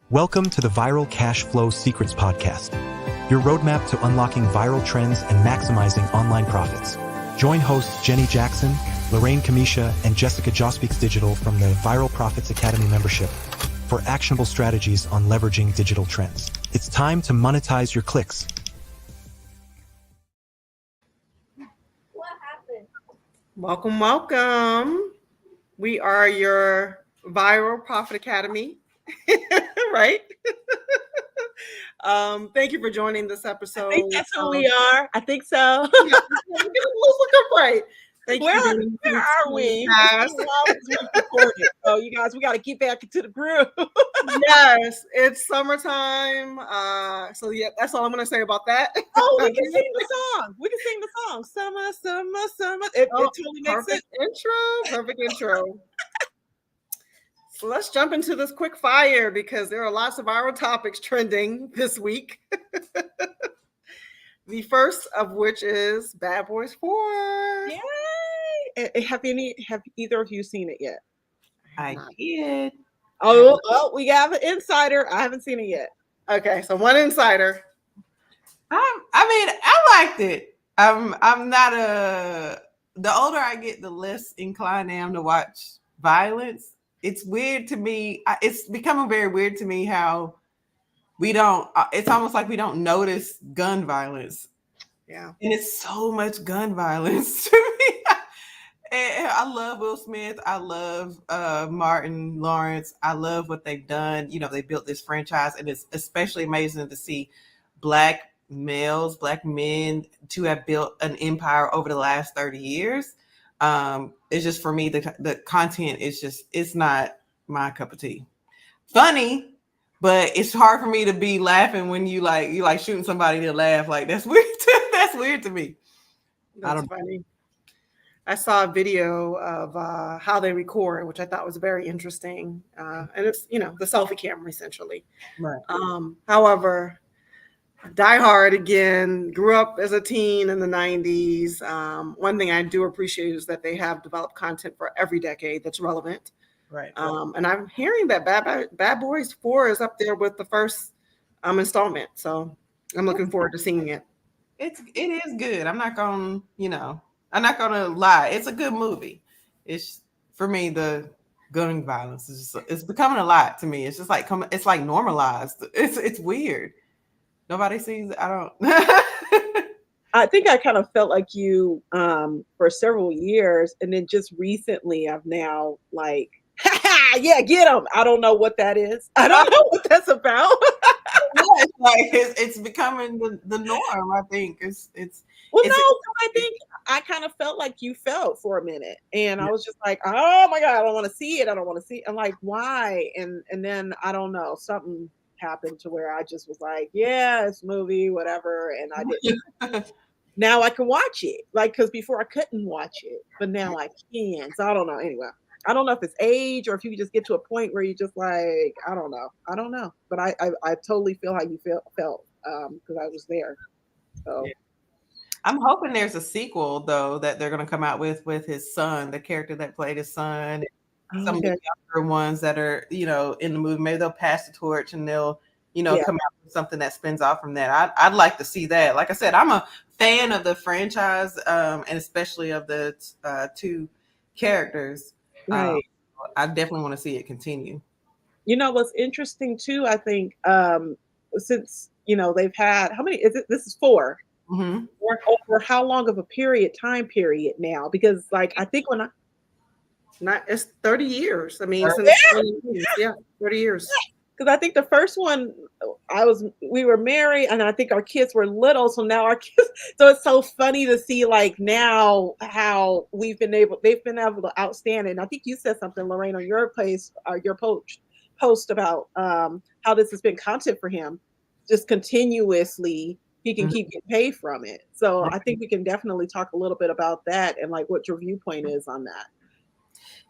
Welcome to the Viral Cash Flow Secrets Podcast, your roadmap to unlocking viral trends and maximizing online profits. Join hosts Jenny Jackson, Lorraine Kamisha, and Jessica Jospeaks Digital from the Viral Profits Academy membership for actionable strategies on leveraging digital trends. It's time to monetize your clicks. Welcome. We are your Viral Profit Academy, right? Thank you for joining this episode. I think that's who we are. I think so. Let's look up right. Thank you. Where are we? So you guys, we got to get back into the groove. Yes, it's summertime. So yeah, that's all I'm going to say about that. Oh, we can sing the song. Summer. It totally makes sense. Perfect intro. So let's jump into this quick fire because there are lots of viral topics trending this week. The first of which is Bad Boys 4. Yay! Have either of you seen it yet? I did. Oh, we have an insider. I haven't seen it yet. Okay, so one insider. I liked it. I'm not the older I get, the less inclined I am to watch violence. It's weird to me. It's becoming very weird to me how we don't, it's almost like we don't notice gun violence. Yeah. And it's so much gun violence to me. And I love Will Smith. I love Martin Lawrence. I love what they've done. You know, they built this franchise, and it's especially amazing to see Black men to have built an empire over the last 30 years. It's just, for me, the content is just, it's not my cup of tea. Funny, but it's hard for me to be laughing when you like shooting somebody to laugh. Like, that's weird. That's weird to me. That's funny. I saw a video of how they record, which I thought was very interesting. And it's, the selfie camera essentially. Right. However, Die Hard again, grew up as a teen in the 90s. One thing I do appreciate is that they have developed content for every decade that's relevant. Right. And I'm hearing that Bad Boys 4 is up there with the first installment. So I'm looking forward to seeing it. It is good. I'm not gonna lie. It's a good movie. It's, for me, the gun violence is just, it's becoming a lot to me. It's just like it's like normalized. It's weird. Nobody sees it. I don't. I think I kind of felt like you for several years, and then just recently I've now like, yeah, get them. I don't know what that is. I don't know what that's about. It's becoming the norm. I think it's. I think I kind of felt like you felt for a minute, and I was just like, oh my God, I don't want to see it. I'm like, why? And then I don't know, something happened to where I just was like, yeah, it's a movie, whatever, and I didn't. Now I can watch it, like, because before I couldn't watch it, but now I can. So I don't know. Anyway, I don't know if it's age or if you just get to a point where you just like, I don't know. But I totally feel how you felt because I was there. So. Yeah. I'm hoping there's a sequel, though, that they're going to come out with his son, the character that played his son. Some of the younger ones that are, in the movie, maybe they'll pass the torch and they'll, come out with something that spins off from that. I'd like to see that. Like I said, I'm a fan of the franchise, and especially of the two characters. Right. I definitely want to see it continue. What's interesting too, I think, since they've had, how many is it? This is 4. Mm-hmm. Over how long of a time period now? Because I think it's 30 years. I mean, 30 years. Because I think the first one, we were married, and I think our kids were little, so now our kids. So it's so funny to see now how they've been able to outstand it. And I think you said something, Lorraine, on your post about how this has been content for him, just continuously. He can keep getting paid from it. So I think we can definitely talk a little bit about that and what your viewpoint is on that.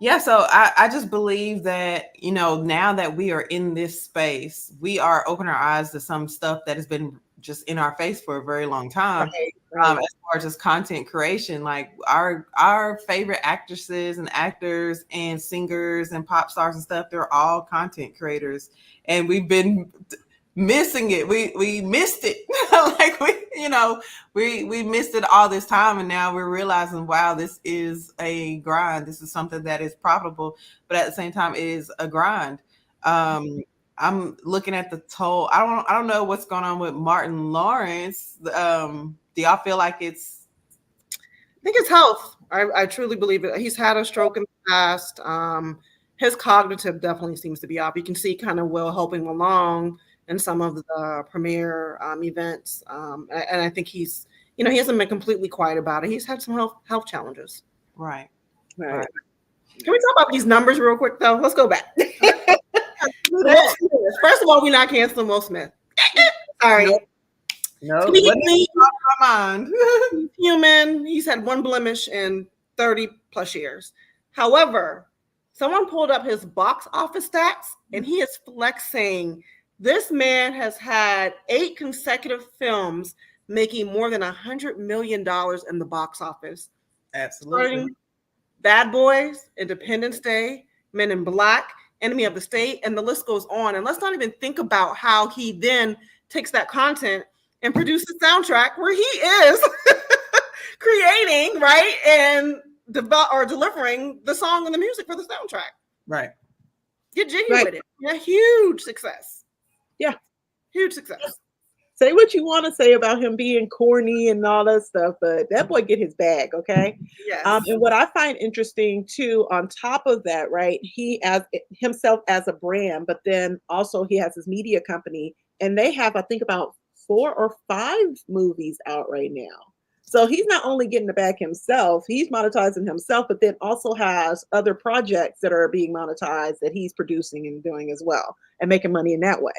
Yeah, so I just believe that, now that we are in this space, we are opening our eyes to some stuff that has been just in our face for a very long time. Right. As far as just content creation, like our favorite actresses and actors and singers and pop stars and stuff, they're all content creators, and we've been missing it. We missed it. Like we missed it all this time, and now we're realizing, wow, this is a grind. This is something that is profitable, but at the same time, it is a grind. I'm looking at the toll. I don't know what's going on with Martin Lawrence. Do y'all feel like it's? I think it's health. I truly believe it. He's had a stroke in the past. His cognitive definitely seems to be off. You can see kind of Will helping him along in some of the premiere events, and I think he's, he hasn't been completely quiet about it. He's had some health challenges. Right. Can we talk about these numbers real quick though? Let's go back. First of all, we're not canceling Will Smith. Sorry. No. He's my mind. human. He's had one blemish in 30 plus years. However, someone pulled up his box office stats, and he is flexing. This man has had 8 consecutive films making more than $100 million in the box office. Absolutely. Starting Bad Boys, Independence Day, Men in Black, Enemy of the State, and the list goes on. And let's not even think about how he then takes that content and produces a soundtrack where he is creating, right, and delivering the song and the music for the soundtrack. Right. Get jiggy with it. Yeah, huge success. Yeah. Huge success. Say what you want to say about him being corny and all that stuff, but that boy get his bag, okay? Yes. And what I find interesting too, on top of that, right? He as himself as a brand, but then also he has his media company, and they have, I think, about 4 or 5 movies out right now. So he's not only getting the bag himself, he's monetizing himself, but then also has other projects that are being monetized that he's producing and doing as well, and making money in that way.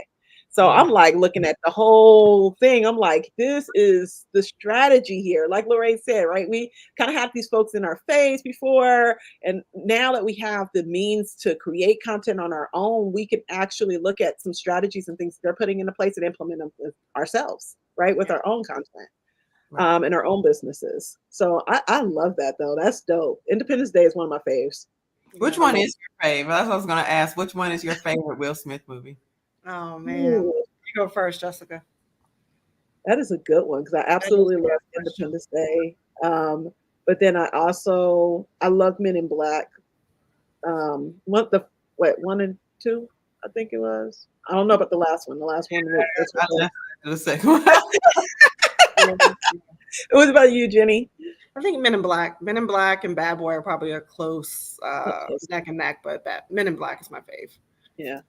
So I'm like looking at the whole thing. I'm like, this is the strategy here. Like Lorraine said, right? We kind of had these folks in our face before. And now that we have the means to create content on our own, we can actually look at some strategies and things they're putting into place and implement them ourselves, right? With our own content. And our own businesses. So I love that though. That's dope. Independence Day is one of my faves. Which one is your favorite? That's what I was going to ask. Which one is your favorite Will Smith movie? Oh man, you go first, Jessica. That is a good one because I absolutely love Independence Day. But then I love Men in Black. 1 and 2, I think it was. I don't know about the last one. The last one was the second one. It was about you, Jenny. I think Men in Black and Bad Boy are probably a close neck and neck, but Men in Black is my fave. Yeah.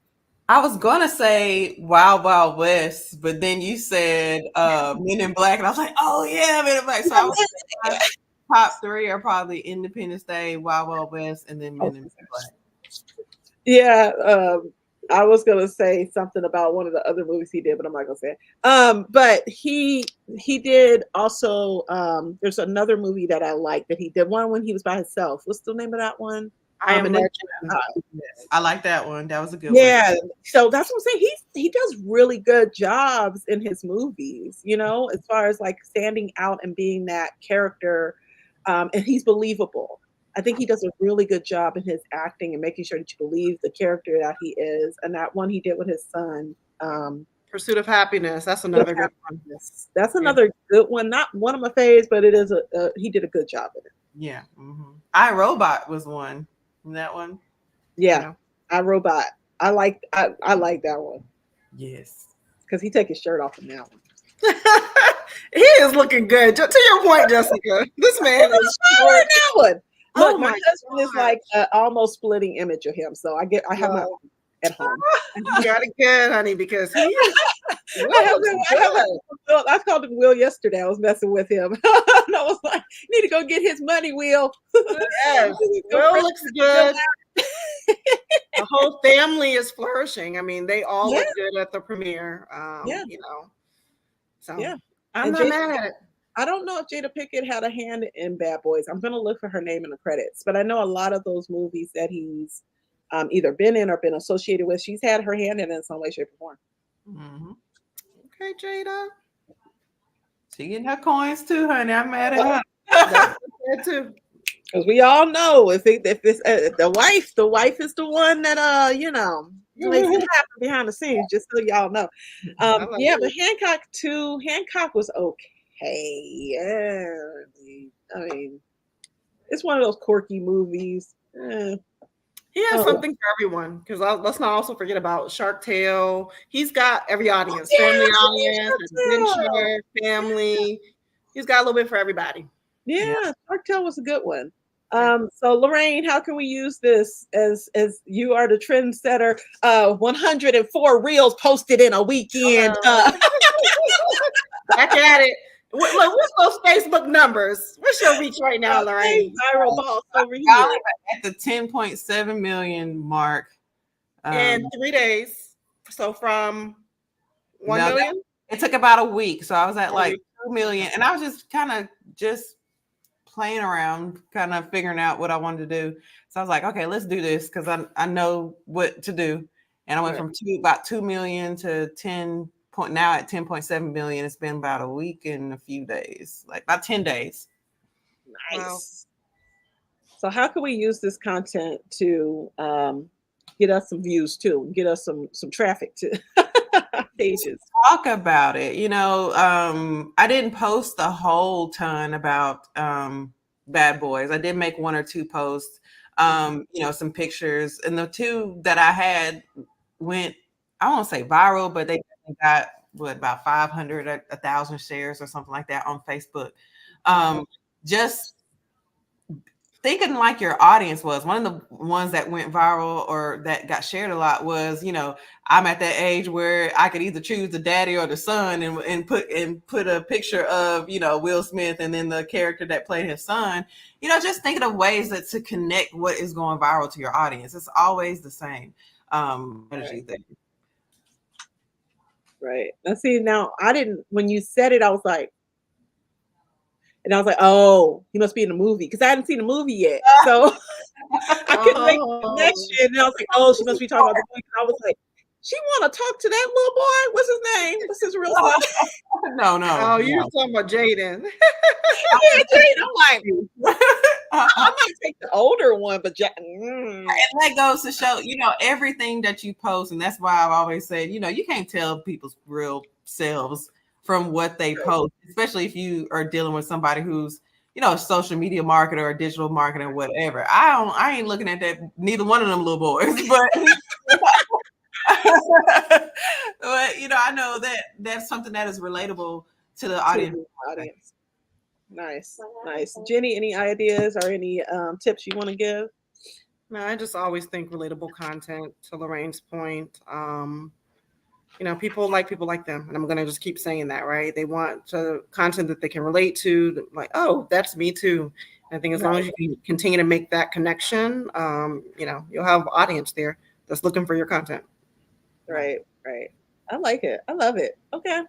I was gonna say Wild Wild West, but then you said Men in Black, and I was like, oh yeah, Men in Black. So I was my top 3 are probably Independence Day, Wild Wild West, and then Men in Black. Yeah, I was gonna say something about one of the other movies he did, but I'm not gonna say it. But he did also. There's another movie that I like that he did, one when he was by himself. What's the name of that one? I Am Legend. I like that one. That was a good one. Yeah. So that's what I'm saying. He does really good jobs in his movies, as far as like standing out and being that character. And he's believable. I think he does a really good job in his acting and making sure that you believe the character that he is. And that one he did with his son. Pursuit of Happiness. That's another good one. That's another good one. Not one of my faves, but it is he did a good job in it. Yeah. Mm-hmm. I, Robot was one. That one. Yeah. I, Robot. I like that one. Yes. Because he take his shirt off in that one. He is looking good. To your point, Jessica. This man is short. That one. Look, my husband is gosh. like an almost splitting image of him. So I have my own at home. You got it good, honey, because he I called him Will yesterday. I was messing with him. And I was like, you need to go get his money, Will. Yes. Will looks good. The whole family is flourishing. I mean, they all look good at the premiere. So I'm not mad at it. I don't know if Jada Pinkett had a hand in Bad Boys. I'm going to look for her name in the credits, but I know a lot of those movies that he's either been in or been associated with, she's had her hand in some way, shape, or form. Mm-hmm. Okay, Jada. She getting her coins too, honey. I'm mad at her. That's good too. Because we all know if it's the wife is the one that makes it happen behind the scenes. Just so y'all know. Yeah, but Hancock was okay. Yeah, I mean, it's one of those quirky movies. He has something for everyone. Because let's not also forget about Shark Tale. He's got every audience, family audience, adventure, family. He's got a little bit for everybody. Yeah, Shark Tale was a good one. So Lorraine, how can we use this as you are the trendsetter? 104 reels posted in a weekend. Back at it. Look, what's those Facebook numbers? What's your reach right now, Lorraine? Viral boss over here. At the 10.7 million mark. In 3 days. So from 1 million? It took about a week. So I was at like 2 million. And I was just kind of playing around, kind of figuring out what I wanted to do. So I was like, okay, let's do this because I know what to do. And I went from about 2 million to now at 10.7 million. It's been about a week and a few days, like about 10 days. Nice. Wow. So how can we use this content to get us some views too, get us some traffic to pages? Talk about it. I didn't post a whole ton about Bad Boys. I did make 1 or 2 posts, some pictures, and the 2 that I had went, I won't say viral, but they got about 500, 1,000 shares or something like that on Facebook. Just thinking like your audience was. One of the ones that went viral or that got shared a lot was, I'm at that age where I could either choose the daddy or the son and put a picture of, Will Smith and then the character that played his son. Just thinking of ways to connect what is going viral to your audience. It's always the same energy thing. Right. Now when you said it, I was like, oh, he must be in the movie because I hadn't seen the movie yet. So I couldn't make the connection. And I was like, oh, she must be talking about the movie. I was like, she want to talk to that little boy? What's his name? What's his real name? No. Oh, you're talking about Jaden. Yeah, Jaden. I'm like, I might take the older one, but And that goes to show, everything that you post, and that's why I've always said, you can't tell people's real selves from what they post, especially if you are dealing with somebody who's, a social media marketer or digital marketer or whatever. I ain't looking at that, neither one of them little boys, but but I know that that's something that is relatable to the audience. Nice. Jenny, any ideas or any tips you want to give? No, I just always think relatable content, to Lorraine's point. People like them. And I'm going to just keep saying that, right? They want content that they can relate to, like, oh, that's me too. And I think as long as you can continue to make that connection, you'll have audience there that's looking for your content. Right. I like it. I love it. Okay.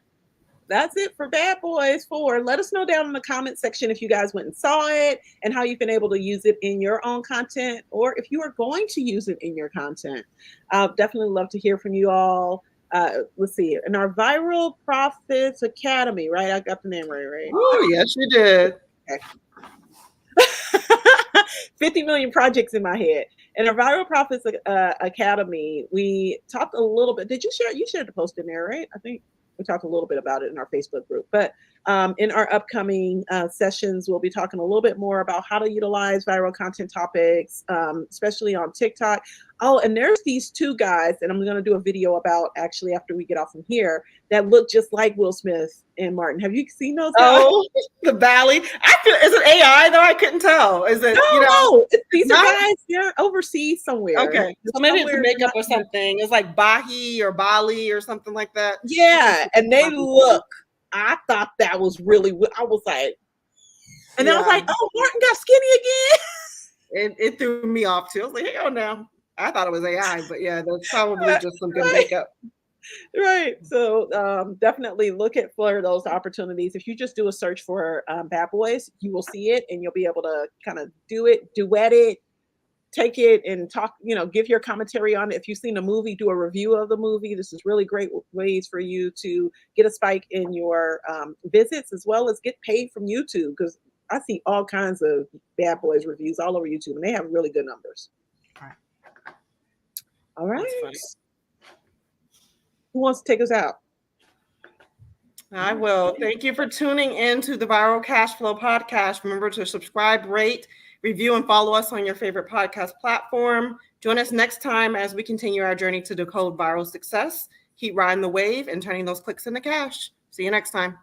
That's it for Bad Boys 4. Let us know down in the comment section if you guys went and saw it and how you've been able to use it in your own content, or if you are going to use it in your content. I'd definitely love to hear from you all. Let's see. In our Viral Profits Academy, right? I got the name right? Oh, yes, you did. Okay. 50 million projects in my head. In our Viral Profits Academy, we talked a little bit. Did you share? You shared the post in there, right? I think we talked a little bit about it in our Facebook group. But in our upcoming sessions, we'll be talking a little bit more about how to utilize viral content topics, especially on TikTok. Oh, and there's these 2 guys, and I'm going to do a video about actually after we get off from here, that look just like Will Smith and Martin. Have you seen those guys? Oh, the Valley. I feel, is it AI though? I couldn't tell. Is it? No, these are guys. They're overseas somewhere. Okay, so maybe it's makeup or something. It's like Bahi or Bali or something like that. Yeah, and they look. I thought that was really. I was like, and I was like, oh, Martin got skinny again. It threw me off too. I was like, hell no. I thought it was AI, but yeah, that's probably just some good makeup. Right. So definitely look for those opportunities. If you just do a search for Bad Boys, you will see it and you'll be able to kind of duet it, take it and talk, give your commentary on it. If you've seen a movie, do a review of the movie. This is really great ways for you to get a spike in your visits, as well as get paid from YouTube, because I see all kinds of Bad Boys reviews all over YouTube, and they have really good numbers. All right. Who wants to take us out? I will. Thank you for tuning in to the Viral Cash Flow podcast. Remember to subscribe, rate, review, and follow us on your favorite podcast platform. Join us next time as we continue our journey to decode viral success. Keep riding the wave and turning those clicks into cash. See you next time.